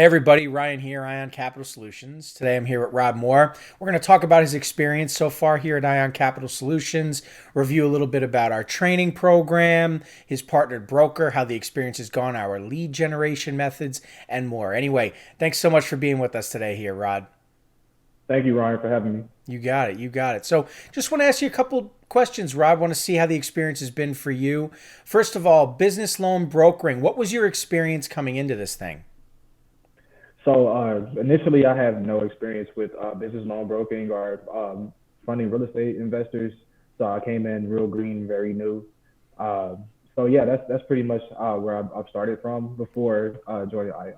Hey everybody, Ryan here, Ion Capital Solutions. Today I'm here with Rob Moore. We're going to talk about his experience so far here at Ion Capital Solutions, review a little bit about our training program, his partnered broker, how the experience has gone, our lead generation methods, and more. Anyway, thanks so much for being with us today here, Rod. Thank you, Ryan, for having me. You got it. You got it. So, just want to ask you a couple questions, Rob. Want to see how the experience has been for you. First of all, business loan brokering. What was your experience coming into this thing? Initially, I have no experience with business loan broking or funding real estate investors. So I came in real green, very new. Uh, yeah, that's pretty much where I've started from before joining ION.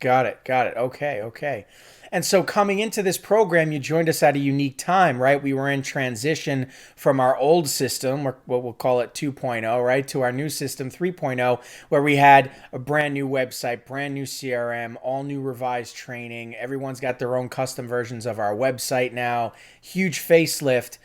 Got it. Got it. Okay. Okay. And so coming into this program, you joined us at a unique time, right? We were in transition from our old system, or what we'll call it 2.0, right, to our new system 3.0, where we had a brand new website, brand new CRM, all new revised training. Everyone's got their own custom versions of our website now, huge facelift.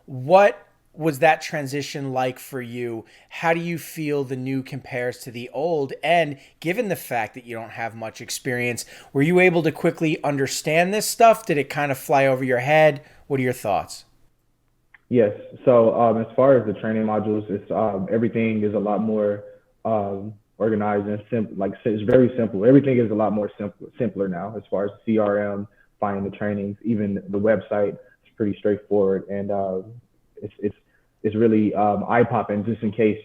What was that transition like for you? How do you feel the new compares to the old? And given the fact that you don't have much experience, were you able to quickly understand this stuff? Did it kind of fly over your head? What are your thoughts? Yes. As far as the training modules, it's everything is a lot more organized and simple. Like it's very simple. Everything is a lot more simpler now as far as CRM, finding the trainings, even the website is pretty straightforward, and it's really eye popping. Just in case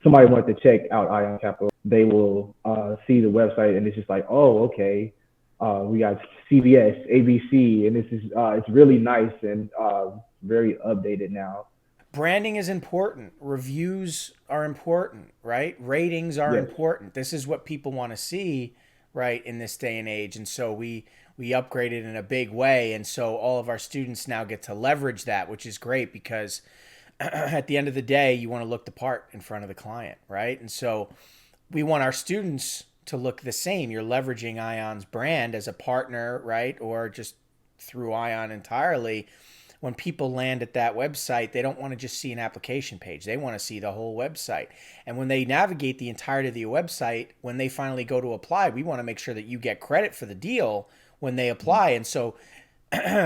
somebody wanted to check out Ion Capital, they will see the website and it's just like, oh, okay. We got CBS, ABC, and this is it's really nice and very updated now. Branding is important. Reviews are important, right? Ratings are Yes. important. This is what people want to see, right, in this day and age. And so we upgraded in a big way, and so all of our students now get to leverage that, which is great because at the end of the day, you want to look the part in front of the client, right? And so we want our students to look the same. You're leveraging Ion's brand as a partner, right? Or just through Ion entirely. When people land at that website, they don't want to just see an application page. They want to see the whole website. And when they navigate the entirety of the website, when they finally go to apply, we want to make sure that you get credit for the deal when they apply. And so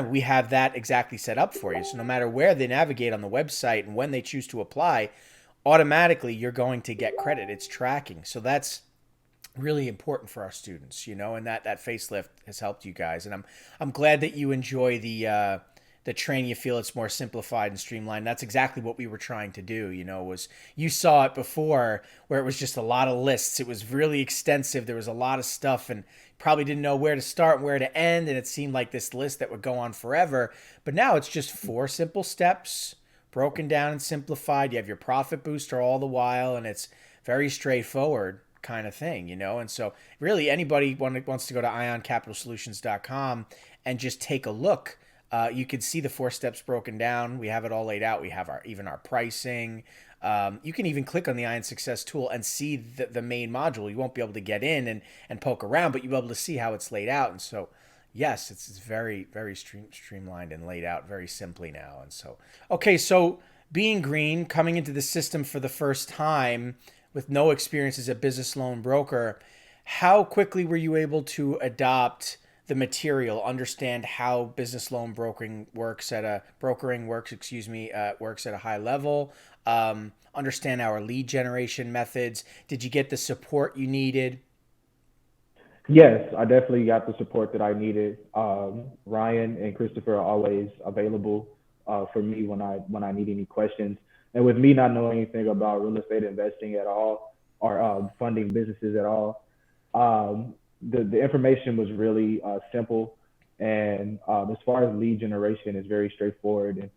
we have that exactly set up for you. So no matter where they navigate on the website and when they choose to apply, automatically you're going to get credit. It's tracking. So that's really important for our students, and that facelift has helped you guys. And I'm glad that you enjoy the training. You feel it's more simplified and streamlined. That's exactly what we were trying to do, was you saw it before where it was just a lot of lists. It was really extensive. There was a lot of stuff and probably didn't know where to start and where to end. And it seemed like this list that would go on forever. But now it's just four simple steps broken down and simplified. You have your profit booster all the while, and it's very straightforward kind of thing, And so really anybody wants to go to ioncapitalsolutions.com and just take a look. You can see the four steps broken down. We have it all laid out. We have our pricing. You can even click on the Ion Success tool and see the main module. You won't be able to get in and poke around, but you'll be able to see how it's laid out. And so, yes, it's very, very streamlined and laid out very simply now. And so, okay, so being green, coming into the system for the first time with no experience as a business loan broker, how quickly were you able to adopt the material, understand how business loan brokering works, works at a high level, understand our lead generation methods? Did you get the support you needed? Yes, I definitely got the support that I needed. Ryan and Christopher are always available for me when I need any questions. And with me not knowing anything about real estate investing at all or funding businesses at all, the information was really simple. And as far as lead generation, it's very straightforward. And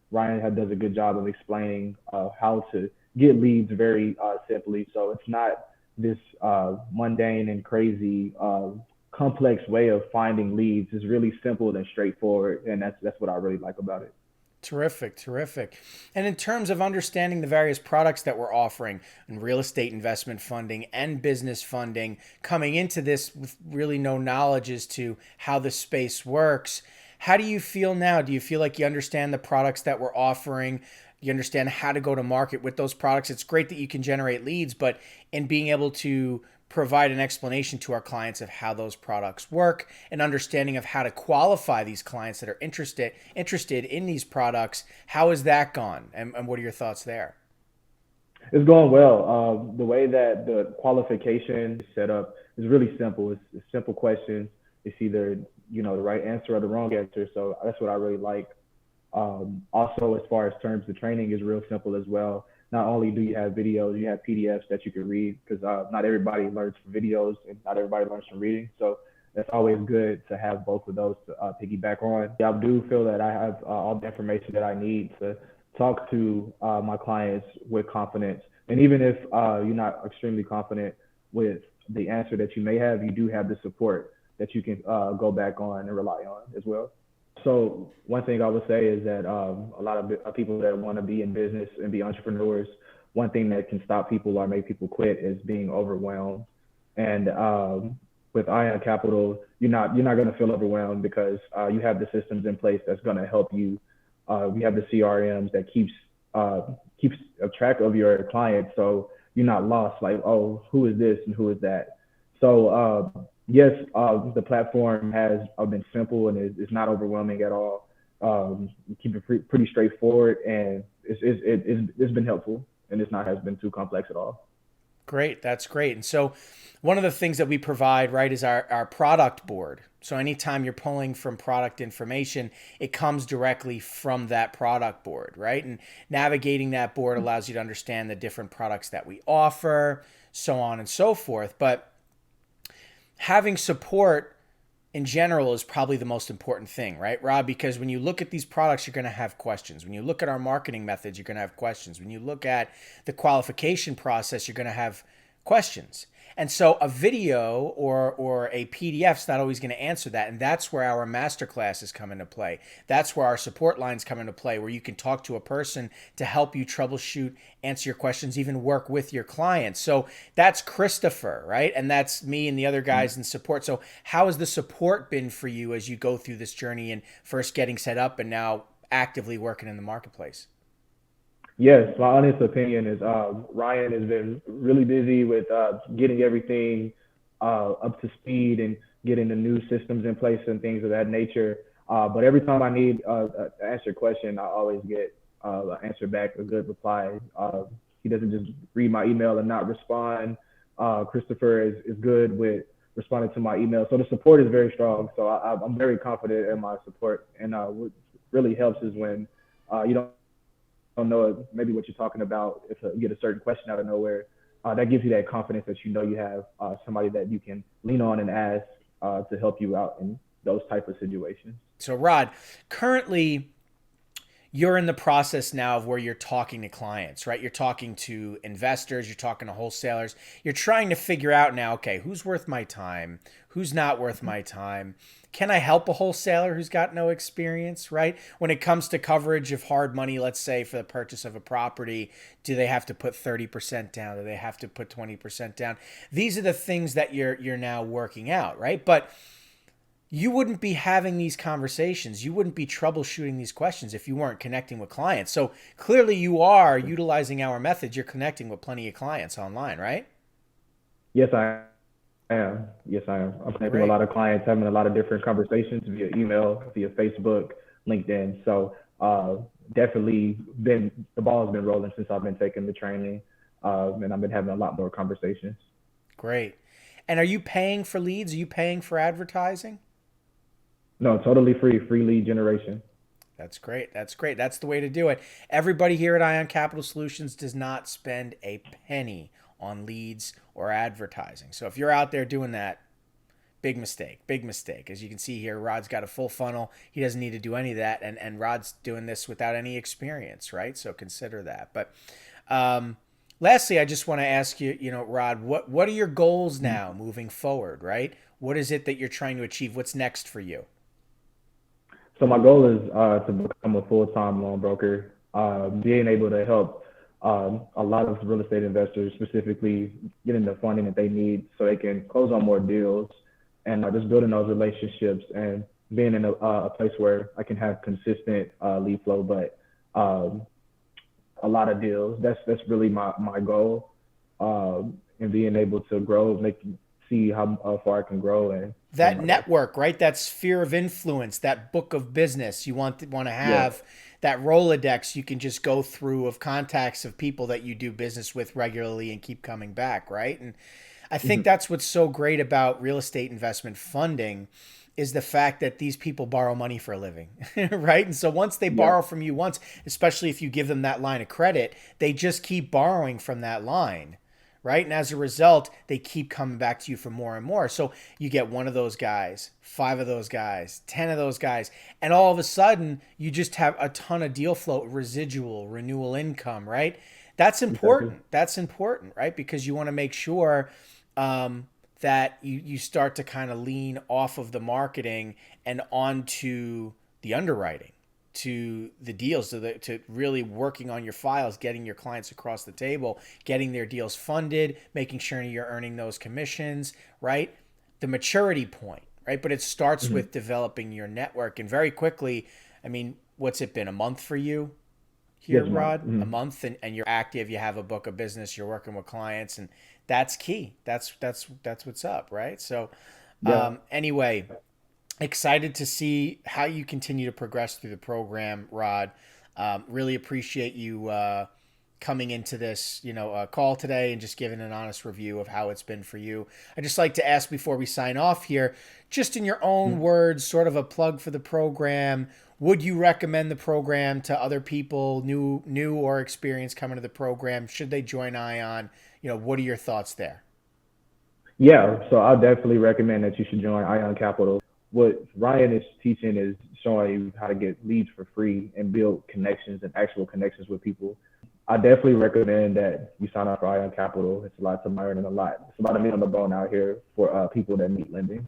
does a good job of explaining how to get leads very simply. So it's not this mundane and crazy complex way of finding leads. It's really simple and straightforward, and that's what I really like about it. Terrific, terrific. And in terms of understanding the various products that we're offering in real estate investment funding and business funding, coming into this with really no knowledge as to how the space works, how do you feel now? Do you feel like you understand the products that we're offering? You understand how to go to market with those products? It's great that you can generate leads, but in being able to provide an explanation to our clients of how those products work, an understanding of how to qualify these clients that are interested in these products. How has that gone, and what are your thoughts there? It's going well. The way that the qualification is set up is really simple. It's simple questions. It's either the right answer or the wrong answer. So that's what I really like. Also, as far as terms of training, is real simple as well. Not only do you have videos, you have PDFs that you can read because not everybody learns from videos and not everybody learns from reading. So it's always good to have both of those to piggyback on. I do feel that I have all the information that I need to talk to my clients with confidence. And even if you're not extremely confident with the answer that you may have, you do have the support that you can go back on and rely on as well. So one thing I would say is that a lot of people that want to be in business and be entrepreneurs, one thing that can stop people or make people quit is being overwhelmed. And with Ion Capital, you're not going to feel overwhelmed because you have the systems in place that's going to help you. We have the CRMs that keeps a track of your clients, so you're not lost. Like, oh, who is this and who is that? So yes, the platform has been simple and it's not overwhelming at all. Keep it pretty straightforward, and it's been helpful, and has been too complex at all. Great. That's great. And so one of the things that we provide, right, is our product board. So anytime you're pulling from product information, it comes directly from that product board, right? And navigating that board allows you to understand the different products that we offer, so on and so forth. But having support in general is probably the most important thing, right, Rob? Because when you look at these products, you're going to have questions. When you look at our marketing methods, you're going to have questions. When you look at the qualification process, you're going to have questions. And so a video or a PDF is not always going to answer that. And that's where our masterclasses come into play. That's where our support lines come into play, where you can talk to a person to help you troubleshoot, answer your questions, even work with your clients. So that's Christopher, right? And that's me and the other guys in support. So how has the support been for you as you go through this journey and first getting set up and now actively working in the marketplace? Yes, my honest opinion is Ryan has been really busy with getting everything up to speed and getting the new systems in place and things of that nature. But every time I need to answer a question, I always get an answer back, a good reply. He doesn't just read my email and not respond. Christopher is good with responding to my email. So the support is very strong. So I'm very confident in my support. And what really helps is when you don't know maybe what you're talking about, if you get a certain question out of nowhere, that gives you that confidence that you have somebody that you can lean on and ask to help you out in those type of situations. So Rod, currently you're in the process now of where you're talking to clients, right? You're talking to investors, you're talking to wholesalers. You're trying to figure out now, okay, who's worth my time? Who's not worth my time? Can I help a wholesaler who's got no experience, right? When it comes to coverage of hard money, let's say for the purchase of a property, do they have to put 30% down? Do they have to put 20% down? These are the things that you're now working out, right? But you wouldn't be having these conversations. You wouldn't be troubleshooting these questions if you weren't connecting with clients. So clearly you are utilizing our methods. You're connecting with plenty of clients online, right? Yes, I am. Yes, I am. I'm connecting with a lot of clients, having a lot of different conversations via email, via Facebook, LinkedIn. So definitely the ball has been rolling since I've been taking the training, and I've been having a lot more conversations. Great. And are you paying for leads? Are you paying for advertising? No, totally free lead generation. That's great. That's great. That's the way to do it. Everybody here at Ion Capital Solutions does not spend a penny on leads or advertising. So if you're out there doing that, big mistake, big mistake. As you can see here, Rod's got a full funnel. He doesn't need to do any of that. And Rod's doing this without any experience, right? So consider that. But lastly, I just want to ask you, Rod, what are your goals now moving forward, right? What is it that you're trying to achieve? What's next for you? So my goal is to become a full-time loan broker, being able to help a lot of real estate investors, specifically getting the funding that they need so they can close on more deals, and just building those relationships and being in a place where I can have consistent lead flow, but a lot of deals. That's really my goal. and being able to grow, see how far I can grow and That my life. network, right? That sphere of influence, that book of business. You want to Yeah. have that Rolodex you can just go through of contacts of people that you do business with regularly and keep coming back, right? And I think Hmm. that's what's so great about real estate investment funding is the fact that these people borrow money for a living, right? And so once they Yeah. borrow from you once, especially if you give them that line of credit, they just keep borrowing from that line, right? And as a result, they keep coming back to you for more and more. So you get one of those guys, five of those guys, 10 of those guys, and all of a sudden you just have a ton of deal flow, residual, renewal income, right? That's Exactly. important. That's important, right? Because you want to make sure that you start to kind of lean off of the marketing and onto the underwriting, to the deals, to really working on your files, getting your clients across the table, getting their deals funded, making sure you're earning those commissions, right? The maturity point, right? But it starts Hmm. with developing your network. And very quickly, I mean, what's it been, a month for you here, Yes, ma'am. Rod? A month, and you're active, you have a book of business, you're working with clients, and that's key. That's what's up, right? So Yeah. anyway, excited to see how you continue to progress through the program, Rod. Really appreciate you coming into this, call today and just giving an honest review of how it's been for you. I just like to ask before we sign off here, just in your own Mhm. words, sort of a plug for the program. Would you recommend the program to other people, new or experienced, coming to the program? Should they join Ion? What are your thoughts there? Yeah, so I definitely recommend that you should join Ion Capital. What Ryan is teaching is showing you how to get leads for free and build connections and actual connections with people. I definitely recommend that you sign up for Ion Capital. It's a lot to learn and a lot. It's a lot of meat on the bone out here for people that need lending.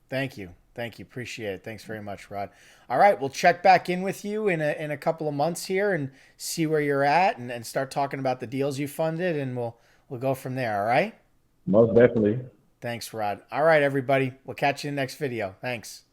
Thank you. Thank you. Appreciate it. Thanks very much, Rod. All right, we'll check back in with you in a couple of months here and see where you're at, and start talking about the deals you funded, and we'll go from there. All right. Most definitely. Thanks, Rod. All right, everybody. We'll catch you in the next video. Thanks.